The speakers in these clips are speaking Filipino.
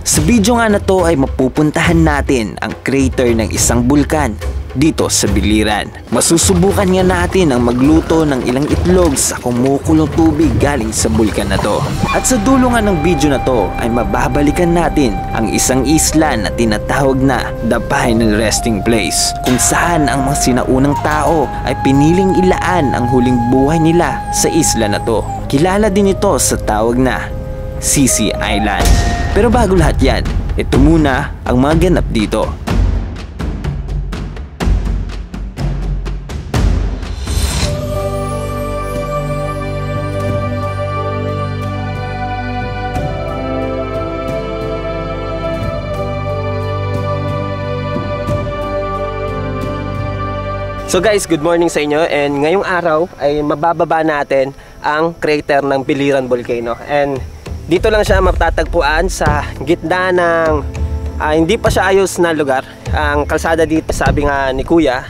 Sa video nga na to ay mapupuntahan natin ang crater ng isang bulkan dito sa Biliran. Masusubukan nga natin ang magluto ng ilang itlog sa kumukulong tubig galing sa bulkan na to. At sa dulo nga ng video na to ay mababalikan natin ang isang isla na tinatawag na The Final Resting Place, kung saan ang mga sinaunang tao ay piniling ilaan ang huling buhay nila sa isla na to. Kilala din ito sa tawag na Sisi Island. Pero bago lahat yan, ito muna ang mga ganap dito. So guys, good morning sa inyo, and ngayong araw ay mabababa natin ang crater ng Biliran Volcano. And dito lang siya matatagpuan sa gitna ng hindi pa siya ayos na lugar. Ang kalsada dito, sabi nga ni Kuya,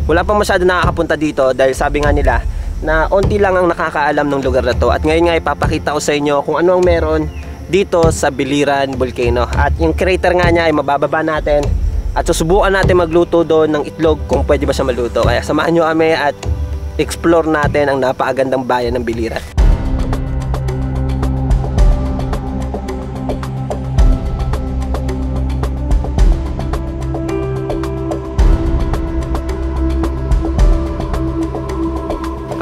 wala pa masyado nakakapunta dito dahil sabi nga nila na onti lang ang nakakaalam ng lugar na to. At ngayon nga ipapakita ko sa inyo kung ano ang meron dito sa Biliran Volcano. At yung crater nga niya ay mabababa natin at susubukan natin magluto doon ng itlog kung pwede ba siya maluto. Kaya samahan nyo kami at explore natin ang napakagandang bayan ng Biliran.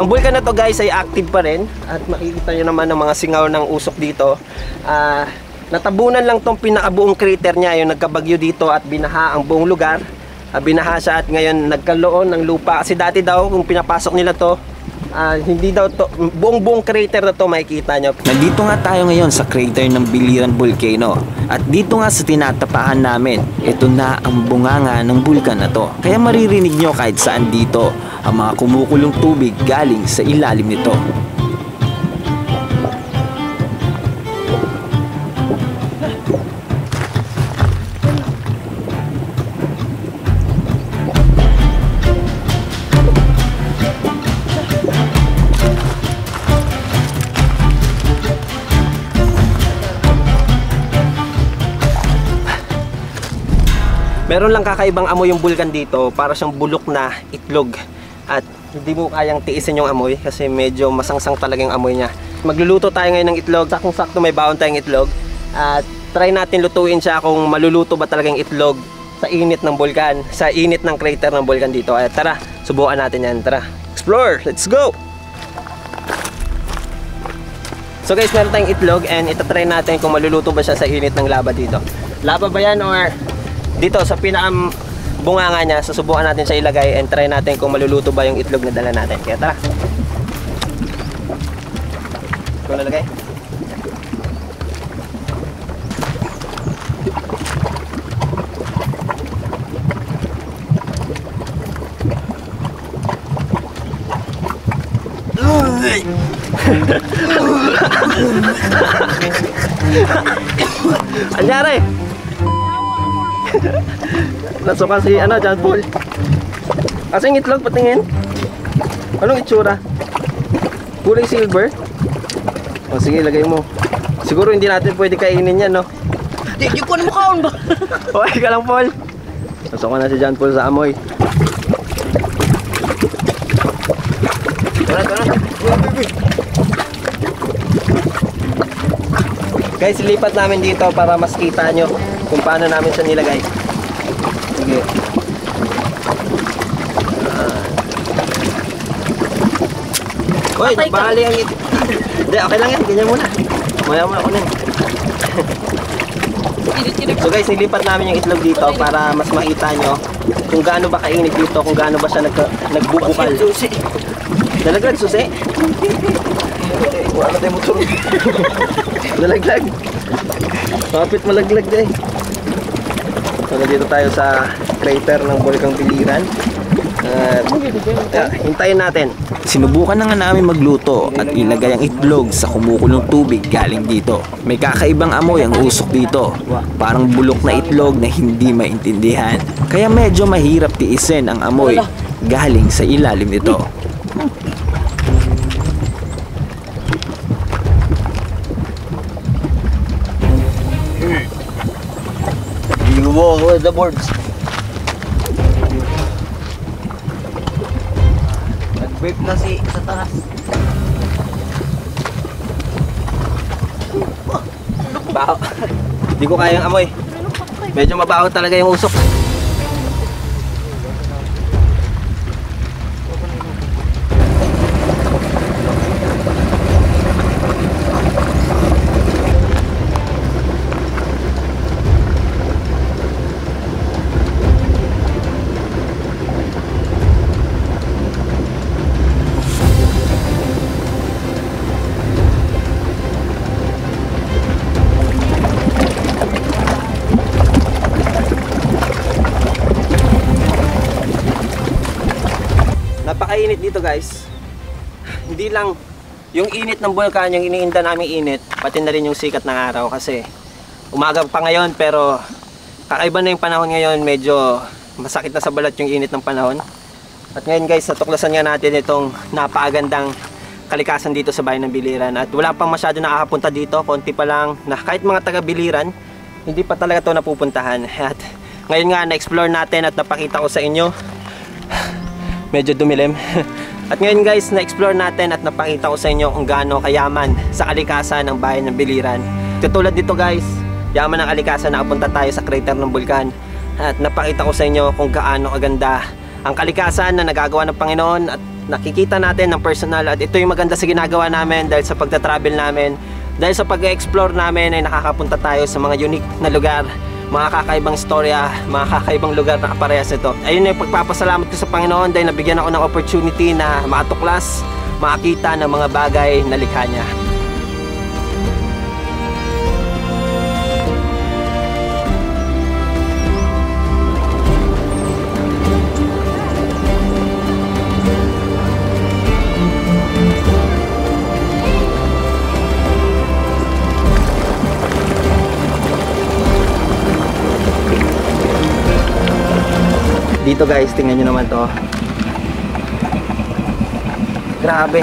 Ang bulkan na to guys ay active pa rin at makikita nyo naman ang mga singaw ng usok dito. Natabunan lang tong pinakabuong crater niya, yung nagkabagyo dito at binaha ang buong lugar. Binaha siya at ngayon nagkaloon ng lupa kasi dati daw kung pinapasok nila to, hindi daw to, buong crater na to makikita nyo. Nandito nga tayo ngayon sa crater ng Biliran Volcano at dito nga sa tinatapakan namin, ito na ang bunganga ng bulkan na to. Kaya maririnig nyo kahit saan dito ang mga kumukulong tubig galing sa ilalim nito. Meron lang kakaibang amoy yung bulkan dito, para siyang bulok na itlog. At hindi mo kayang tiisin yung amoy kasi medyo masangsang talaga yung amoy niya. Magluluto tayo ngayon ng itlog, saktong-sakto may baon tayong itlog. At try natin lutuin siya kung maluluto ba talaga yung itlog sa init ng bulkan, sa init ng crater ng bulkan dito. At tara, subukan natin yan, tara. Explore, let's go! So guys, meron tayong itlog and itatry natin kung maluluto ba siya sa init ng lava dito. Lava ba yan or dito sa pinakabunganga niya, susubukan natin siya ilagay and try natin kung maluluto ba yung itlog na dala natin. Kaya tara. Ito nalagay. Anyari? Nasukan si John Paul. Kasing itlog, patingin. Anong itsura? Kulay silver? O sige, lagay mo. Siguro hindi natin pwede kainin yan, no? Di ko na mukhaon ba? Okay ka lang, Paul. Nasukan na si John Paul sa amoy. Tara. Guys, lipat namin dito para mas kita nyo kung paano namin siya nilagay. Sige. Uy, bahali ang ito. Hindi, okay lang yan. Ganyan muna. Maya muna ko na. So guys, nilipat namin yung itlog dito para mas makita nyo kung gaano ba kainit dito, kung gaano ba siya nagbubukal. Nalaglag susi? Wala tayong motor. Nalaglag. Kapit malaglag eh. So dito tayo sa crater ng Bulkang Biliran. Hintayin natin. Sinubukan na nga namin magluto at ilagay ang itlog sa kumukulong tubig galing dito. May kakaibang amoy ang usok dito. Parang bulok na itlog na hindi maintindihan. Kaya medyo mahirap tiisin ang amoy galing sa ilalim nito. walk with the boards. Nag-vape na si Satanas. Baho. Hindi ko kayang amoy. Medyo mabaho talaga yung usok. Napakainit dito guys. Hindi lang yung init ng bulkan, yung iniinda namin init, pati na rin yung sikat ng araw kasi umaga pa ngayon pero kakaiba na yung panahon ngayon, medyo masakit na sa balat yung init ng panahon. At ngayon guys, natuklasan nga natin itong napakagandang kalikasan dito sa bayan ng Biliran at wala pang masyado nakakapunta dito, konti pa lang na kahit mga taga Biliran, hindi pa talaga to napupuntahan. At ngayon nga na-explore natin at napakita ko sa inyo. Medyo dumilim. At ngayon guys, na-explore natin at napakita ko sa inyo kung gaano kayaman sa kalikasan ng bayan ng Biliran. Katulad dito guys, yaman ng kalikasan, nakapunta tayo sa crater ng bulkan. At napakita ko sa inyo kung gaano kaganda ang kalikasan na nagagawa ng Panginoon at nakikita natin ng personal. At ito yung maganda sa ginagawa namin dahil sa pagta-travel namin, dahil sa pag-explore namin ay nakakapunta tayo sa mga unique na lugar, mga kakaibang storya, mga kakaibang lugar na kaparehas ito. Ayun yung pagpapasalamat ko sa Panginoon dahil nabigyan ako ng opportunity na makatuklas, makakita ng mga bagay na likha niya. Dito guys, tingnan nyo naman to. Grabe.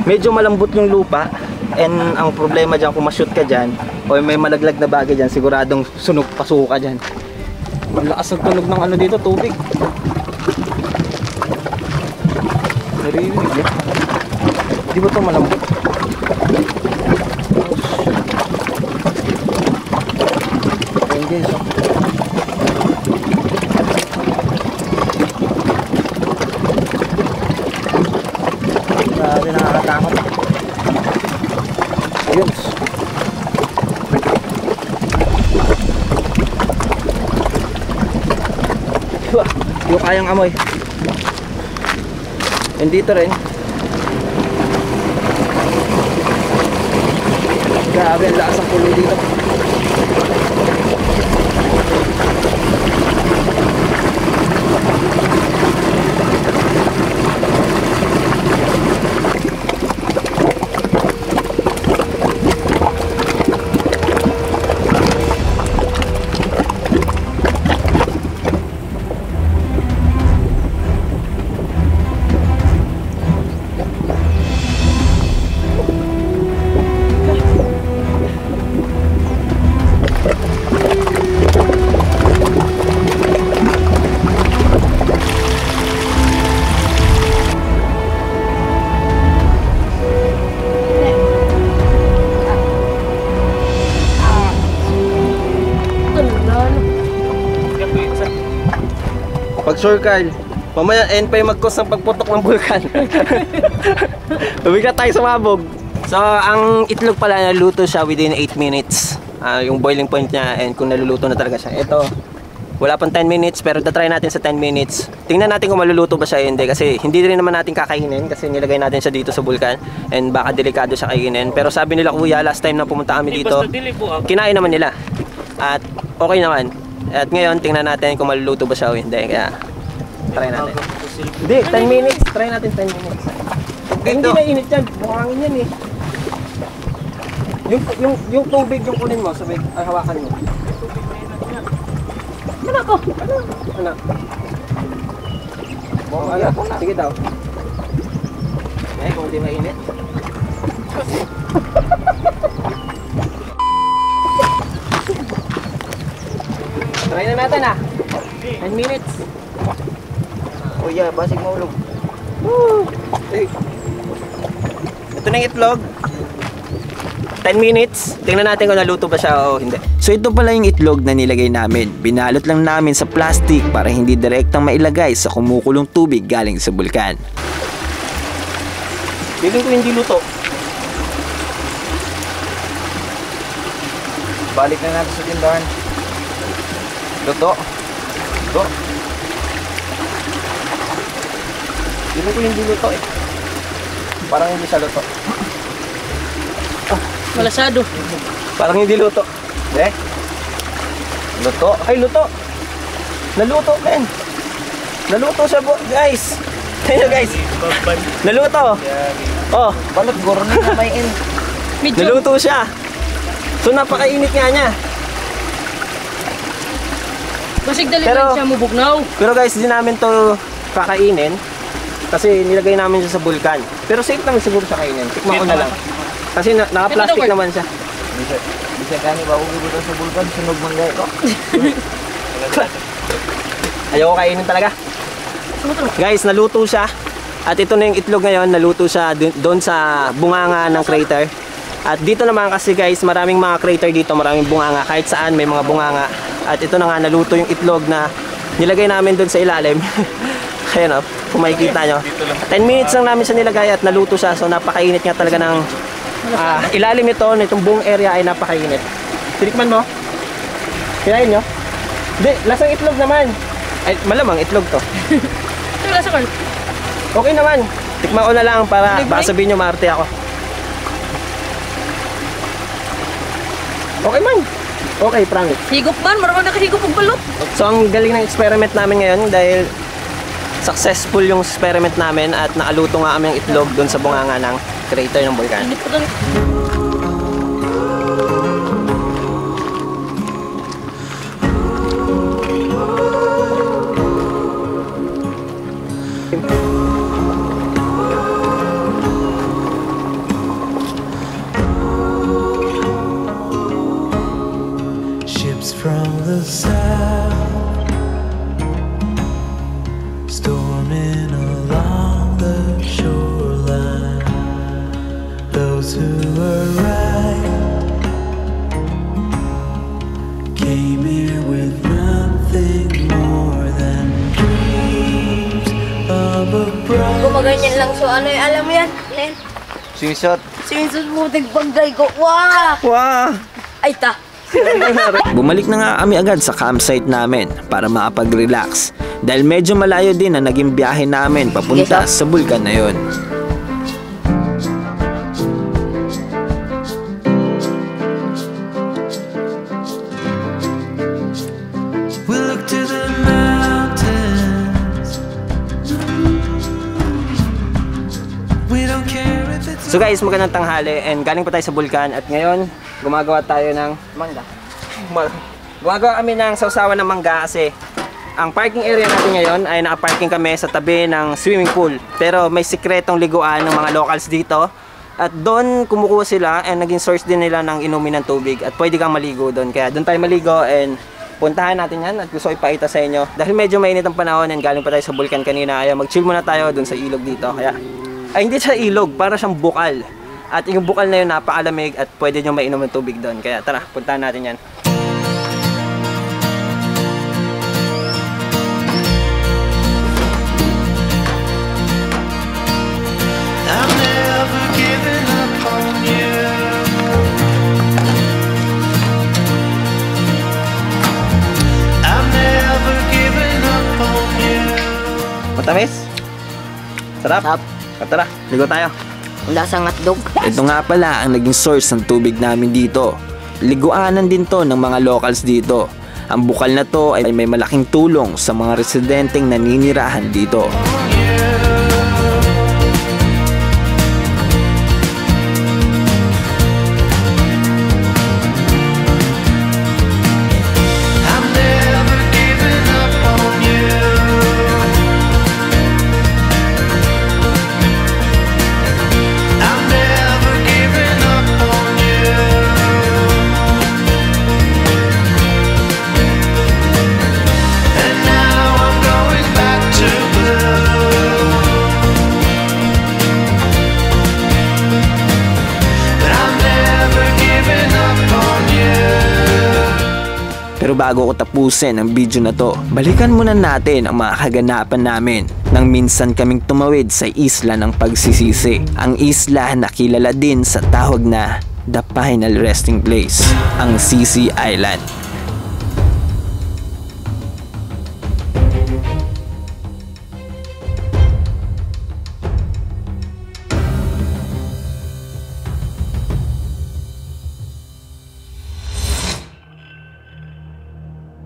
Medyo malambot yung lupa. And ang problema dyan, kung ma-shoot ka dyan o may malaglag na bagay dyan, siguradong sunog, pasuko ka dyan. Malakas ang tunog ng ano dito, tubig. Naririnig eh. Di ba ito malambot? Ayun guys, oh. Grabe, nakakatakot. Ayun. Yung kayang amoy. And dito rin. Grabe, ang lakas ang pulo dito. Pag sure Carl, mamaya end pa yung mag-cause ng pagputok ng bulkan. Mabigat tayo sumabog. So ang itlog pala naluto siya within 8 minutes, yung boiling point niya, and kung naluluto na talaga siya. Ito, wala pang 10 minutes pero tatry natin sa 10 minutes. Tingnan natin kung maluluto ba siya, hindi. Kasi hindi rin naman natin kakainin kasi nilagay natin siya dito sa bulkan and baka delikado siya kainin. Pero sabi nila kuya, last time na pumunta kami dito, kinain naman nila at okay naman. At ngayon, tingnan natin kung maluluto ba siya o hindi. Kaya, try natin. Hindi, 10 minutes. Try natin 10 minutes. Hindi na init yan. Buhangin yan eh. Yung tubig yung kunin mo, sabay, hawakan mo. Ano ko? Ano? Ano? Sige daw. Eh, kung di mainit. Try na natin ah. 10 minutes. Oh yeah, basig maulog. Ito na yung itlog. 10 minutes. Tingnan natin kung naluto ba siya o hindi. So ito pala yung itlog na nilagay namin. Binalot lang namin sa plastic para hindi direktang mailagay sa kumukulong tubig galing sa bulkan. Feeling ko hindi luto. Balik na natin sa tindahan. Luto. Luto. Feeling ko hindi luto eh. Parang hindi siya luto. Malasado. Parang hindi luto. Eh? Luto. Ay, luto. Naluto, men. Naluto siya, guys. Tingnan guys. Naluto. Oh, Balot guro na may in. Medyo. naluto siya. So napakainit nga niya. Basig dali Pero- lang siya mubugnaw. Pero guys, di namin to kakainin kasi nilagay namin siya sa bulkan. Pero safe naman siguro siya kainin. Tikman ko na lang. Kasi naka-plastic Ito, naman siya. Di siya kani ba ugibutan sa bulkan sunog man gay ko. Ayoko kainin talaga. Guys, naluto siya. At ito na yung itlog ngayon, naluto siya doon sa bunganga ng crater. At dito naman kasi guys, maraming mga crater dito, maraming bunganga. Kahit saan may mga bunganga. At ito na nga, naluto yung itlog na nilagay namin doon sa ilalim. Ayan o, kung makikita nyo. 10 minutes lang namin siya nilagay at naluto siya. So napakainit nga talaga ng ilalim nitong buong area ay napakainit. Tinikman mo? Kinain nyo? Hindi, lasang itlog naman. Ay, malamang itlog to. Ito lasa Carl. Okay naman. Tikman ko na lang para baka sabihin nyo maarte ako. Okay man. Okay, promise. Higop man, marunong nakahigop ang balot. So ang galing ng experiment namin ngayon dahil successful yung experiment namin at nakaluto nga kami ng itlog doon sa bunganga ng crater ng bulkan. Init pa lang. Ships from the south storming along the shoreline. Those who arrived came here with nothing more than dreams of a bright. Gumaganyan lang so ano alam mo yan? Len? Sinisot. Sinsun mo nagbangday ko. Wow! Wow! Ay ta! Bumalik na nga kami agad sa campsite namin para makapag-relax dahil medyo malayo din ang naging biyahe namin papunta sa bulkan na yon. We look to the mountains. We don't care if it's So guys, magandang tanghali and galing pa tayo sa bulkan at ngayon gumagawa tayo ng Mangga. Gumagawa kami ng sausawan ng mangga kasi ang parking area natin ngayon ay nakaparking kami sa tabi ng swimming pool. Pero may sikretong liguan ng mga locals dito. At doon kumukuha sila and naging source din nila ng inumin ng tubig. At pwede kang maligo doon. Kaya doon tayo maligo and puntahan natin yan. At gusto ko ipakita sa inyo. Dahil medyo mainit ang panahon and galing pa tayo sa bulkan kanina. Kaya mag-chill muna tayo doon sa ilog dito. Kaya, ay hindi siya ilog, para siyang bukal. At yung bukal na yun napakalamig at pwede nyo mainom ng tubig doon. Kaya tara, puntahan natin yan. I'm never giving up on you. I'm never giving up on you. Matamis? Sarap? Sarap. Tara, ligo tayo. Ang lasang hotdog. Ito nga pala ang naging source ng tubig namin dito. Liguanan din to ng mga locals dito. Ang bukal na to ay may malaking tulong sa mga residenteng naninirahan dito. I'm never giving up on you. I'm never giving up on you. Pero bago ko tapusin ang video na to, balikan muna natin ang mga kaganapan namin nang minsan kaming tumawid sa isla ng Pagsisisi. Ang isla na kilala din sa tawag na The Final Resting Place, ang Sisi Island.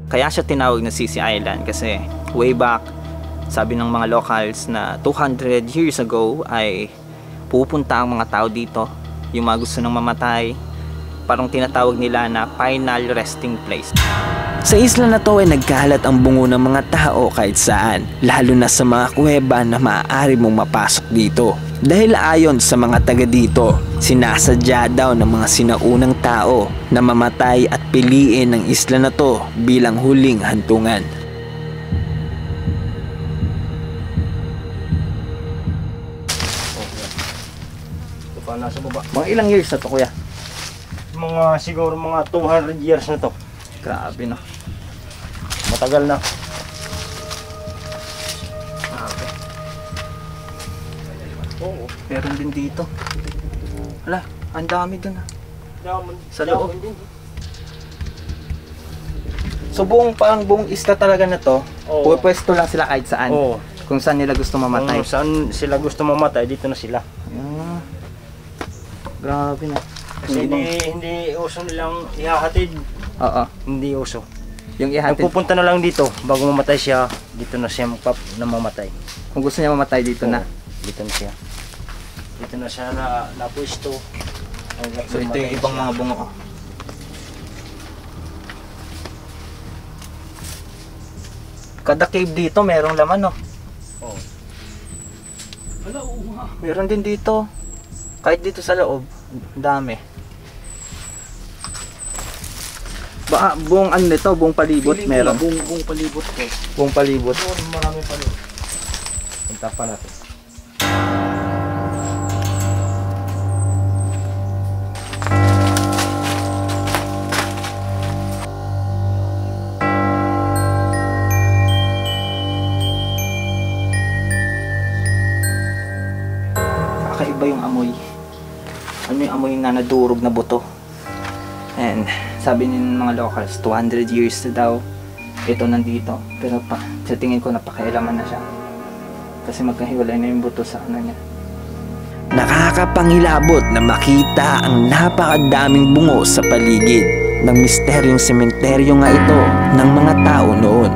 Kaya siya tinawag na Sisi Island kasi way back, sabi ng mga locals na 200 years ago ay pupunta ang mga tao dito, yung mga gusto nang mamatay, parang tinatawag nila na final resting place. Sa isla na to ay nagkalat ang bungo ng mga tao kahit saan, lalo na sa mga kuweba na maaari mong mapasok dito. Dahil ayon sa mga taga dito, sinasadya daw ng mga sinaunang tao na mamatay at piliin ang isla na to bilang huling hantungan. Ito pa nasa baba. Mga ilang years na to, kuya? Siguro mga 200 years na to. Grabe, no? Matagal na. Oo. Meron din dito. Hala, ang dami dun, ha? Sa loob. So parang buong isla talaga na to, Oo. pwesto lang sila kahit saan. Oo. Kung saan nila gusto mamatay. Kung saan sila gusto mamatay, dito na sila. Ah, grabe na. Kasi hindi uso nilang ihahatid. Oo, Hindi uso. yung ihatid. Nagpupunta na lang dito. Bago mamatay siya, dito na siya namamatay. Kung gusto niya mamatay dito na. Oo, dito na siya. Dito na siya na pwesto. So ito yung ibang mga bungo. Kada cave dito merong laman, no? Oo. Meron din dito. Kahit dito sa loob, ang dami. Baka buong ano nito, buong palibot meron. Buong palibot ko. Buong palibot. Doon marami palibot. Punta pa natin. Kakaiba yung amoy. Ano yung amoy na nadurog na buto. And sabi ng mga locals, 200 years na daw ito nandito. Pero sa tingin ko napakailaman na siya. Kasi magkahiwalay na yung buto sa ano niya. Nakakapangilabot na makita ang napakadaming bungo sa paligid ng misteryong sementeryo nga ito ng mga tao noon.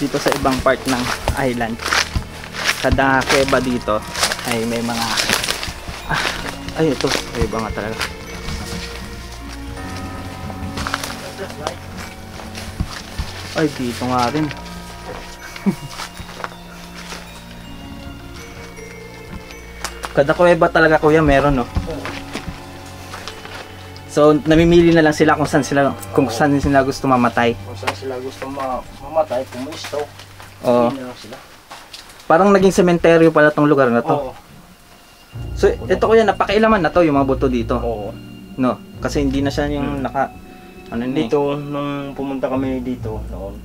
Dito sa ibang part ng island, kada kuweba dito ay may mga ay ito, kuweba nga talaga. Ay dito nga rin. Kada kuweba talaga, kuya, meron, no? So namimili na lang sila kung saan sila gusto mamatay. Kung saan sila gusto mamatay, pumisto. Oo. Hindi na lang sila. Parang naging sementeryo pala tong lugar na to. Oo. So ito, kuya, napakailaman na to yung mga buto dito. Oo. No, kasi hindi na siya yung ano nito. Dito, nung pumunta kami dito noon,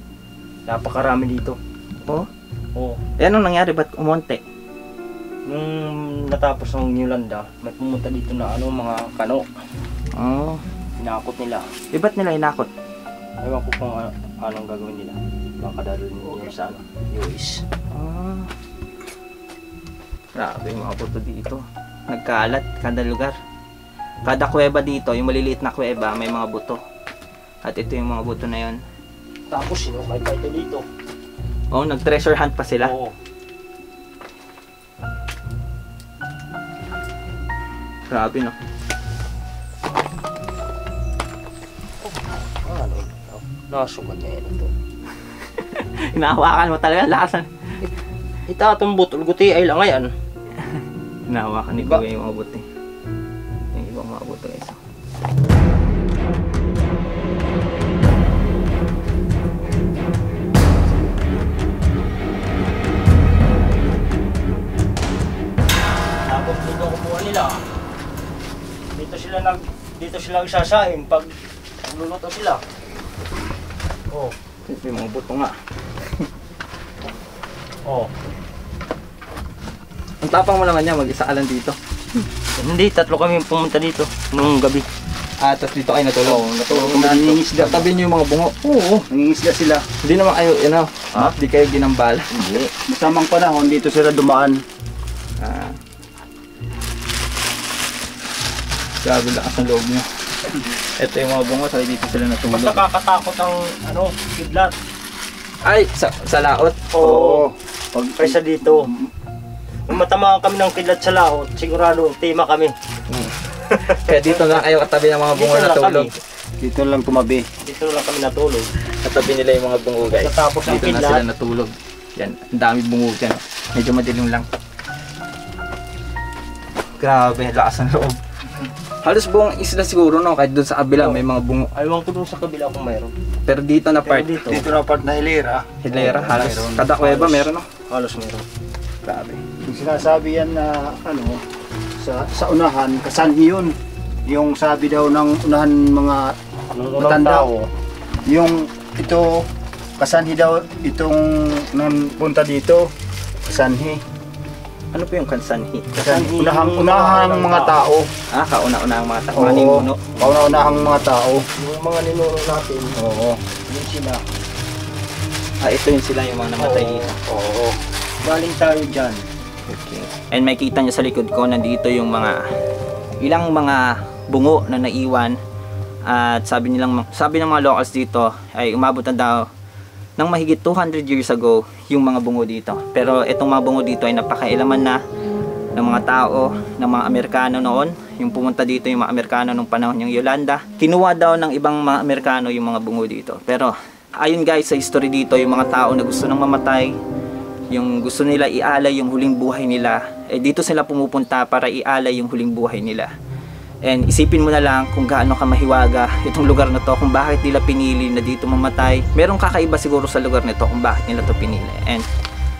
napakarami dito. Oh. Oo. Eh anong nangyari, ba't umonte? Nung natapos ng Yolanda, may pumunta dito na mga kano. Oh. Inakot nila. Eh ba't nila inakot? Ewan ko kung anong gagawin nila. Baka dalhin nila sa US. Ah. Grabe yung mga buto dito. Nagkalat kada lugar. Kada kuweba dito, yung maliliit na kuweba, may mga buto. At ito yung mga buto na yon. Tapos sinukay pa ito dito. Oh, nag-treasure hunt pa sila. Oo. Grabe, no? Nasugat na yan ito. Hinahawakan mo talaga, lakasan. Itatong butol, guti ay lang ngayon. Hinahawakan ni Iba. Kuya yung mga buti. Yung ibang mga buti guys. Tapos dito ang kukuha nila. Dito sila isasahin pag luluto sila. Oh. Yung mga buto nga. Oh. Ang tapang mo naman niya, mag-isa ka lang dito. Hindi, tatlo kami pumunta dito nung gabi. Tapos dito kayo natulog? Oo, natulog kami Nangingisda. Tabi niyo yung mga bungo? Oo, nangingisda sila. Hindi naman kayo, Ha? Hindi kayo ginambala. Hindi. Masamang panahon, dito sila dumaan. Grabe lakas ng loob niyo. Ito yung mga bungo, so dito sila Mas natulog. nakakatakot ang kidlat. Ay, sa laot? Oo. Pag kaysa dito, kung matamaan kami ng kidlat sa laot, sigurado tema kami. Kaya dito na kayo katabi ng mga bungo Dito lang natulog. Dito lang tumabi. Dito lang kami natulog. Katabi nila yung mga bungo guys. Pagkatapos ng Dito na kidlat. sila natulog. Yan, ang dami bungo dyan. Medyo madilim lang. Grabe, lakas ng loob. Halos buong isla siguro no, kahit doon sa kabila may mga bungo. Ayaw ko dun sa kabila kung mayroon. Pero dito na part, Dito na part na hilera. hilera, halos kada kuweba meron no. Halos mayroon. Grabe. Yung sinasabi yan na sa unahan, kasanhi yun. Yung sabi daw ng unahan mga matanda. Yung ito, kasanhi daw itong nang punta dito, kasanhi. Ano po yung kansanhi? Kasanhi, unahang mga tao. Kauna-una ang mga tao. Oo, Manimuno. kauna-unahang mga tao. Yung mga ninuno natin, Oo. yun sila. Ito yung sila yung mga namatay dito. Oo. Galing tayo dyan. Okay. And makita nyo sa likod ko, nandito yung ilang mga bungo na naiwan. At sabi ng mga locals dito ay umabot na daw ng mahigit 200 years ago yung mga bungo dito. Pero itong mga bungo dito ay napakailaman na ng mga tao, ng mga Amerikano noon. Yung pumunta dito yung mga Amerikano nung panahon yung Yolanda. Kinuha daw ng ibang mga Amerikano yung mga bungo dito. Pero ayun guys, sa history dito, yung mga tao na gusto nang mamatay, yung gusto nila ialay yung huling buhay nila, dito sila pumupunta para ialay yung huling buhay nila. And isipin mo na lang kung gaano ka mahiwaga itong lugar na to, kung bakit nila pinili na dito mamatay. Merong kakaiba siguro sa lugar nito kung bakit nila to pinili. And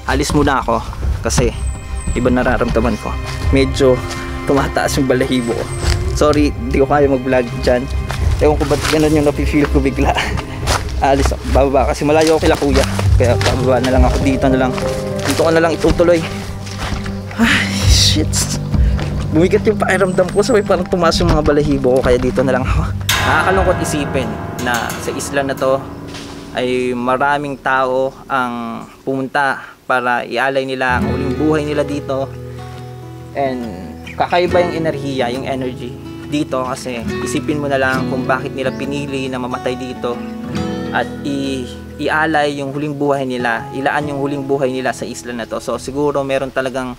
alis muna ako kasi iba nararamdaman ko. Medyo tumataas yung balahibo ko. Sorry, hindi ko kaya mag-vlog dyan. Ewan ko ba't ganun yung napifeel ko bigla. Alis ako, bababa kasi malayo ako kila kuya. Kaya bababa na lang ako, dito na lang. Dito ko na lang itutuloy. Ay, shit. Bumigat yung pakiramdam ko, so parang tumaas yung mga balahibo ko, kaya dito na lang ako. Nakakalungkot isipin na sa isla na to ay maraming tao ang pumunta para ialay nila ang huling buhay nila dito. And kakaiba yung enerhiya, yung energy dito kasi isipin mo na lang kung bakit nila pinili na mamatay dito at ialay yung huling buhay nila, ilaan yung huling buhay nila sa isla na to. So siguro meron talagang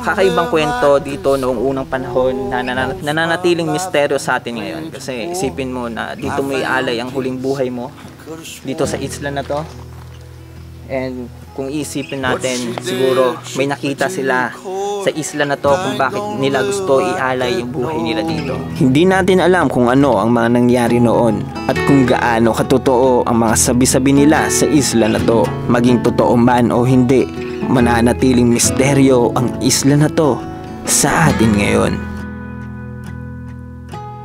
kakaibang kwento dito noong unang panahon na nananatiling misteryo sa atin ngayon. Kasi isipin mo na dito mo ialay ang huling buhay mo dito sa isla na to. And kung isipin natin, siguro may nakita sila sa isla na to kung bakit nila gusto ialay yung buhay nila dito. Hindi natin alam kung ano ang mga nangyari noon at kung gaano katotoo ang mga sabi-sabi nila sa isla na to. Maging totoo man o hindi, mananatiling misteryo ang isla na to sa atin ngayon.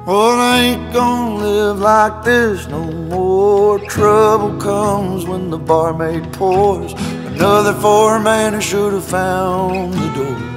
Well, I ain't gonna live like this no more. Trouble comes when the barmaid pours another for a man who should have found the door.